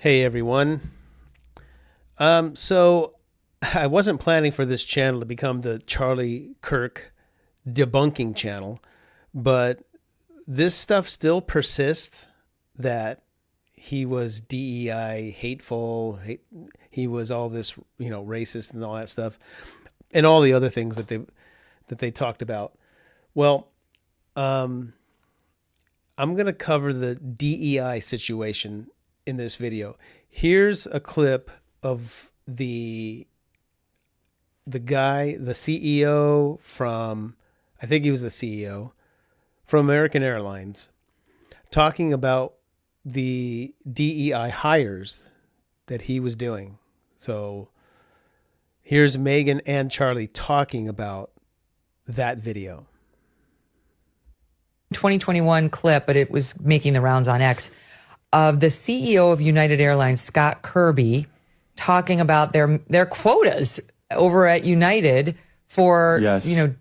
Hey everyone. So I wasn't planning for this channel to become the Charlie Kirk debunking channel, but this stuff still persists that he was DEI hateful, he was all this, racist and all that stuff, and all the other things that they talked about. Well, I'm going to cover the DEI situation in this video. Here's a clip of the guy, the CEO from, I think he was the CEO from American Airlines, talking about the DEI hires that he was doing. So here's Megyn and Charlie talking about that video. 2021 clip, but it was making the rounds on X, of the CEO of United Airlines, Scott Kirby, talking about their quotas over at United for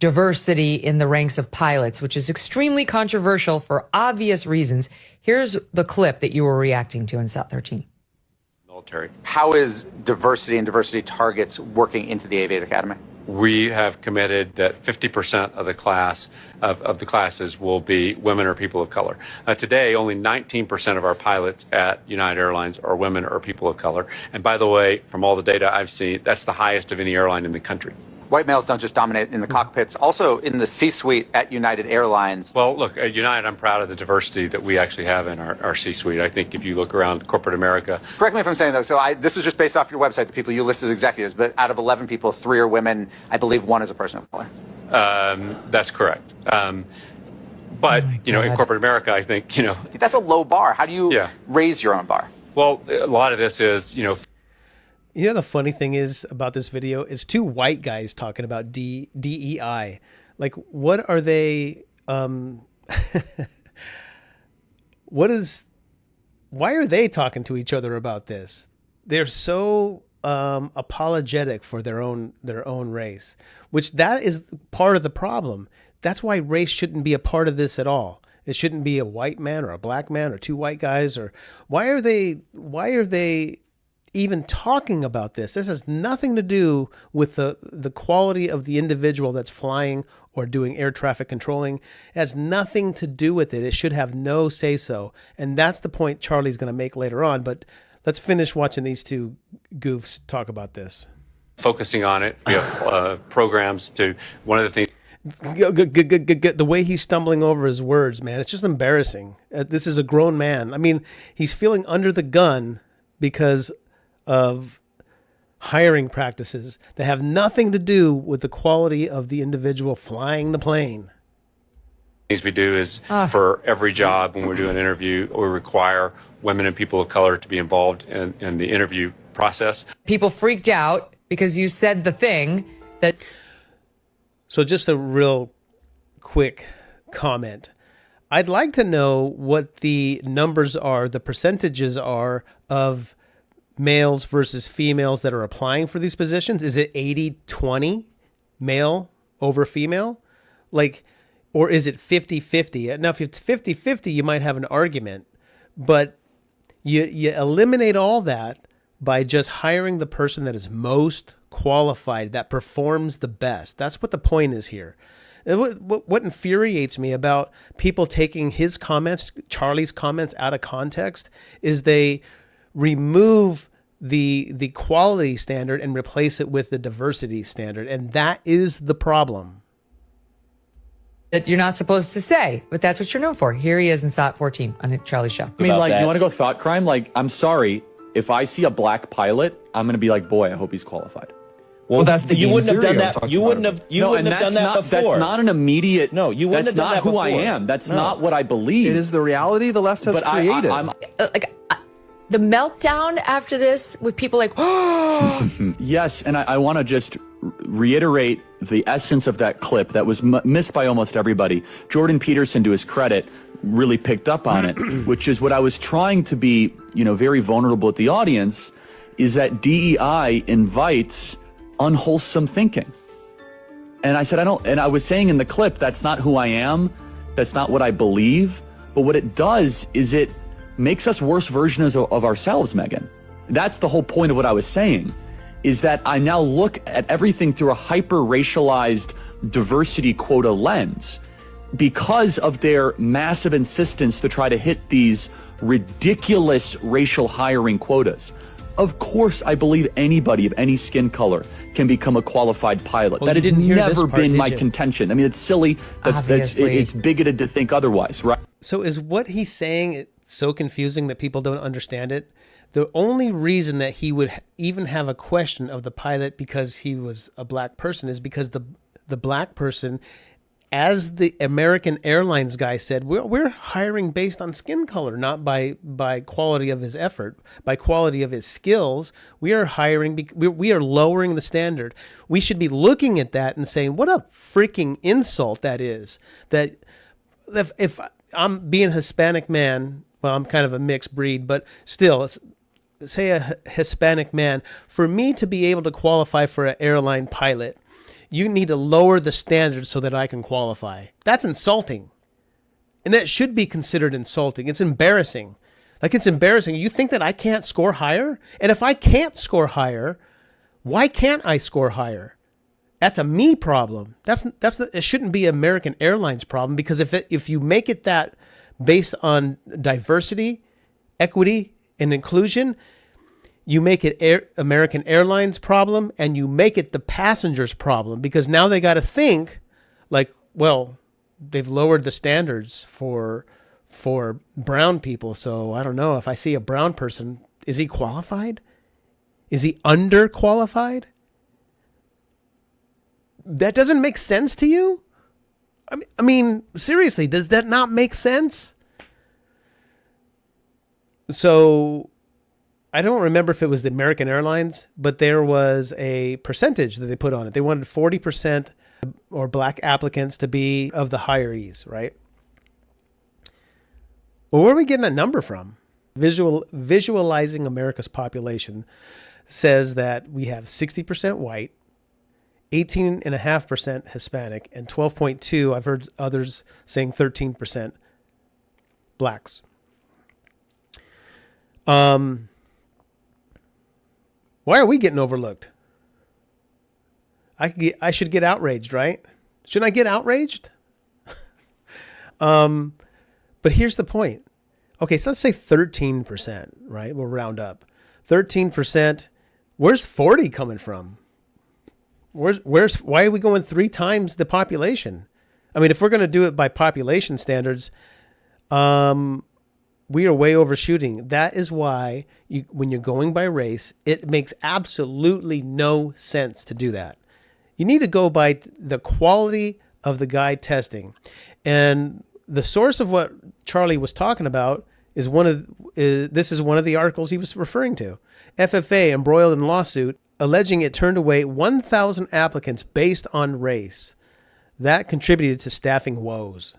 diversity in the ranks of pilots, which is extremely controversial for obvious reasons. Here's the clip that you were reacting to in South 13. Military. How is diversity and diversity targets working into the Aviate Academy? We have committed that 50% of the class of the classes will be women or people of color. Today, only 19% of our pilots at United Airlines are women or people of color. And by the way, from all the data I've seen, that's the highest of any airline in the country. White males don't just dominate in the cockpits, also in the C-suite at United Airlines. Well, look, at United, I'm proud of the diversity that we actually have in our C-suite. I think if you look around corporate America. Correct me if I'm saying, though, so this was just based off your website, the people you list as executives, but out of 11 people, 3 are women. I believe 1 is a person of color. That's correct. But, in corporate America, I think, That's a low bar. How do you raise your own bar? Well, a lot of this is, the funny thing is about this video is 2 white guys talking about DEI. Like, what are they? Why are they talking to each other about this? They're so apologetic for their own race, which that is part of the problem. That's why race shouldn't be a part of this at all. It shouldn't be a white man or a black man or 2 white guys. Or why are they even talking about this? This has nothing to do with the quality of the individual that's flying or doing air traffic controlling. It has nothing to do with it. It should have no say-so. And that's the point Charlie's going to make later on. But let's finish watching these 2 goofs talk about this. Focusing on it. We have programs to, one of the things. The way he's stumbling over his words, man, it's just embarrassing. This is a grown man. I mean, he's feeling under the gun because of hiring practices that have nothing to do with the quality of the individual flying the plane. Things we do is for every job when we're doing an interview, we require women and people of color to be involved in the interview process. People freaked out because you said the thing that... So just a real quick comment. I'd like to know what the numbers are, the percentages are of males versus females that are applying for these positions. Is it 80-20 male over female? Or is it 50-50? Now, if it's 50-50, you might have an argument, but you eliminate all that by just hiring the person that is most qualified, that performs the best. That's what the point is here. What infuriates me about people taking his comments, Charlie's comments, out of context is they remove the quality standard and replace it with the diversity standard. And that is the problem. That you're not supposed to say, but that's what you're known for. Here he is in SOT 14 on Charlie's show. I mean, you want to go thought crime? I'm sorry. If I see a black pilot, I'm going to be like, boy, I hope he's qualified. Well, that's the you wouldn't have done that. You wouldn't have done that before. That's not an immediate. No, you wouldn't have done that before. That's not who I am. That's not what I believe. It is the reality the left has created. The meltdown after this with people like, oh. Yes, and I want to just reiterate the essence of that clip that was missed by almost everybody. Jordan Peterson, to his credit, really picked up on it, which is what I was trying to be, very vulnerable with the audience, is that DEI invites unwholesome thinking. And I said, and I was saying in the clip, that's not who I am. That's not what I believe. But what it does is it makes us worse versions of ourselves, Megyn. That's the whole point of what I was saying, is that I now look at everything through a hyper-racialized diversity quota lens because of their massive insistence to try to hit these ridiculous racial hiring quotas. Of course, I believe anybody of any skin color can become a qualified pilot. Well, that has never been my you? contention. I mean, it's silly. It's bigoted to think otherwise, right? So is what he's saying so confusing that people don't understand it? The only reason that he would even have a question of the pilot because he was a black person is because the black person, as the American Airlines guy said, we're hiring based on skin color, not by quality of his effort, by quality of his skills. We are hiring, we are lowering the standard. We should be looking at that and saying, what a freaking insult that is. That if I'm being a Hispanic man, well, I'm kind of a mixed breed, but still, say a Hispanic man, for me to be able to qualify for an airline pilot, you need to lower the standards so that I can qualify. That's insulting. And that should be considered insulting. It's embarrassing. Like, it's embarrassing. You think that I can't score higher? And if I can't score higher, why can't I score higher? That's a me problem. It shouldn't be American Airlines problem, because if you make it that based on diversity, equity, and inclusion, you make it American Airlines problem, and you make it the passengers problem, because now they got to think like, well, they've lowered the standards for brown people. So I don't know, if I see a brown person, is he qualified? Is he underqualified? That doesn't make sense to you? I mean, seriously, does that not make sense? So I don't remember if it was the American Airlines, but there was a percentage that they put on it. They wanted 40% or black applicants to be of the hirees, right? Well, where are we getting that number from? Visualizing America's population says that we have 60% white, 18.5% Hispanic, and 12.2%, I've heard others saying 13% blacks. Why are we getting overlooked? I should get outraged, right? Shouldn't I get outraged? But here's the point. Okay, so let's say 13%, right? We'll round up. 13%. Where's 40 coming from? Why are we going 3 times the population? I mean, if we're going to do it by population standards, we are way overshooting. That is why when you're going by race, it makes absolutely no sense to do that. You need to go by the quality of the guy testing. And the source of what Charlie was talking about is this is one of the articles he was referring to. FAA embroiled in lawsuit alleging it turned away 1,000 applicants based on race. That contributed to staffing woes.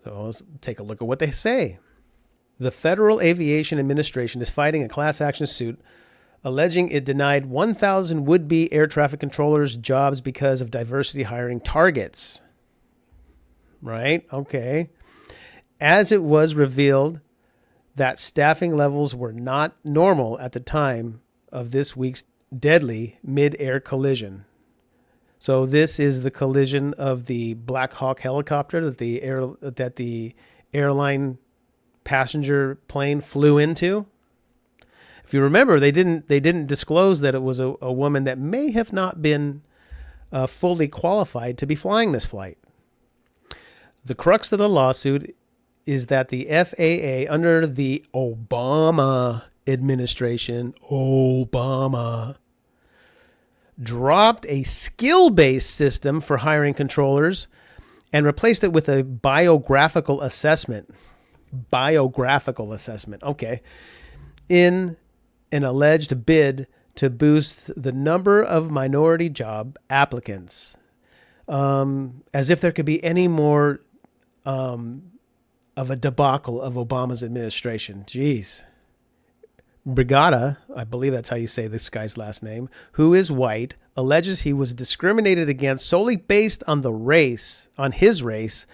So let's take a look at what they say. The Federal Aviation Administration is fighting a class action suit alleging it denied 1,000 would-be air traffic controllers jobs because of diversity hiring targets. Right? Okay. As it was revealed that staffing levels were not normal at the time of this week's deadly mid-air collision. So this is the collision of the Black Hawk helicopter that the airline passenger plane flew into. If you remember, they didn't disclose that it was a woman that may have not been fully qualified to be flying this flight. The crux of the lawsuit is that the FAA, under the Obama administration, dropped a skill-based system for hiring controllers and replaced it with a biographical assessment. Biographical assessment. Okay. In an alleged bid to boost the number of minority job applicants. As if there could be any more of a debacle of Obama's administration. Jeez. Brigada, I believe that's how you say this guy's last name, who is white, alleges he was discriminated against solely based on his race,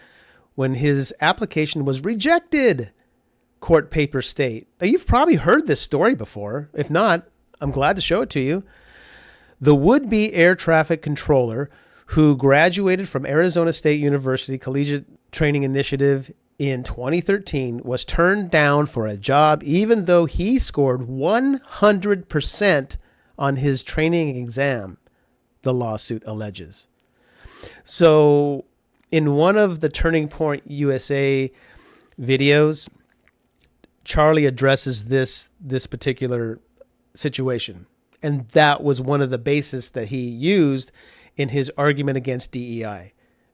when his application was rejected. court papers state. Now, you've probably heard this story before. If not, I'm glad to show it to you. The would-be air traffic controller who graduated from Arizona State University Collegiate Training Initiative in 2013 was turned down for a job even though he scored 100% on his training exam, the lawsuit alleges. So in one of the Turning Point USA videos, Charlie addresses this particular situation. And that was one of the bases that he used in his argument against DEI.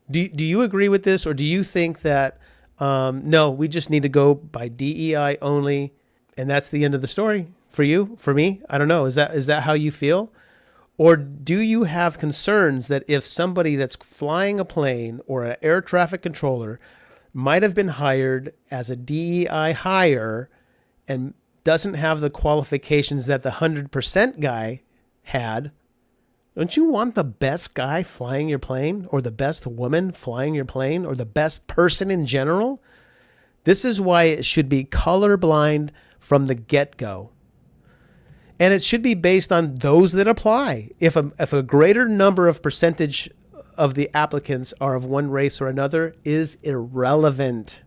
Do you agree with this, or do you think that, no, we just need to go by DEI only, and that's the end of the story for you, for me? I don't know. Is that how you feel? Or do you have concerns that if somebody that's flying a plane or an air traffic controller might have been hired as a DEI hire and doesn't have the qualifications that the 100% guy had, don't you want the best guy flying your plane, or the best woman flying your plane, or the best person in general? This is why it should be colorblind from the get-go. And it should be based on those that apply. If a greater number of percentage of the applicants are of one race or another is irrelevant.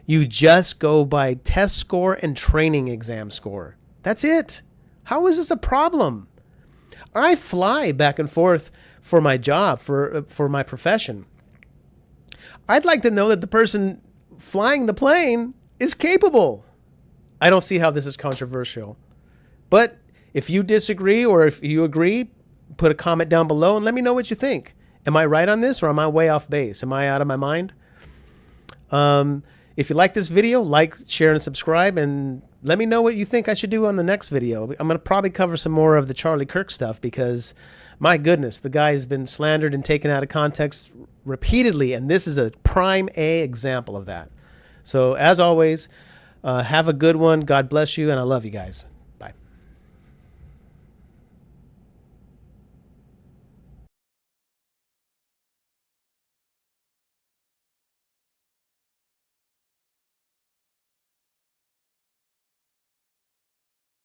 You just go by test score and training exam score. That's it. How is this a problem? I fly back and forth for my job, for my profession. I'd like to know that the person flying the plane is capable. I don't see how this is controversial. But if you disagree or if you agree, put a comment down below and let me know what you think. Am I right on this, or am I way off base? Am I out of my mind? If you like this video, like, share, and subscribe, and let me know what you think I should do on the next video. I'm going to probably cover some more of the Charlie Kirk stuff because, my goodness, the guy has been slandered and taken out of context repeatedly, and this is a prime A example of that. So, as always, have a good one. God bless you, and I love you guys.